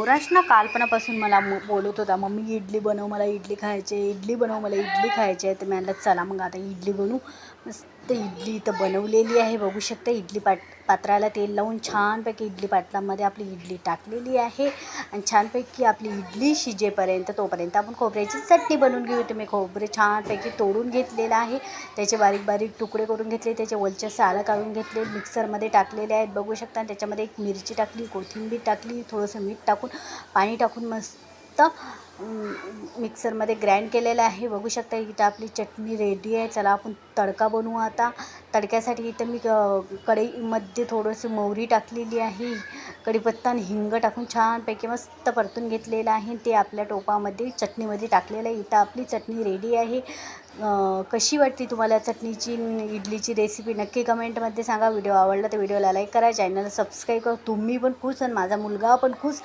ना कालपणापासून मला बोलत होता, मम्मी इडली बनव, मला इडली खायची आहे, इडली बनव, मला इडली खायची आहे. तर मी म्हटलं चला मग आता इडली बनवू. मस्त इडली इथं बनवलेली आहे, बघू शकता. इडली पात्राला तेल लावून छानपैकी इडली पात्रामध्ये आपली इडली टाकलेली आहे आणि छानपैकी आपली इडली शिजेपर्यंत तोपर्यंत आपण खोबऱ्याची चटणी बनवून घेऊ. तर मी खोबरे छानपैकी तोडून घेतलेलं आहे, त्याचे बारीक बारीक तुकडे करून घेतले, त्याचे वरचे सालं काढून घेतले, मिक्सरमध्ये टाकलेले आहेत, बघू शकता. त्याच्यामध्ये एक मिरची टाकली, कोथिंबीर टाकली, थोडंसं मीठ टाकून पाणी टाकून मस्त मिक्सरमध्ये ग्राइंड केलेलं आहे, बघू शकता. इथं आपली चटणी रेडी आहे. चला आपण तडका बनवू आता. तडक्यासाठी इथं मी कढईमध्ये थोडंसं मोहरी टाकलेली आहे, कढीपत्ता आणि हिंग टाकून छानपैकी मस्त परतून घेतलेलं आहे. ते आपल्या टोपामध्ये चटणीमध्ये टाकलेलं आहे. इथं आपली चटणी रेडी आहे. कशी वाटली तुम्हाला चटणीची इडलीची रेसिपी नक्की कमेंटमध्ये सांगा. व्हिडिओ आवडला तर व्हिडिओला लाईक करा, चॅनलला सबस्क्राईब करा. तुम्ही पण खुश आणि माझा मुलगा पण खुश.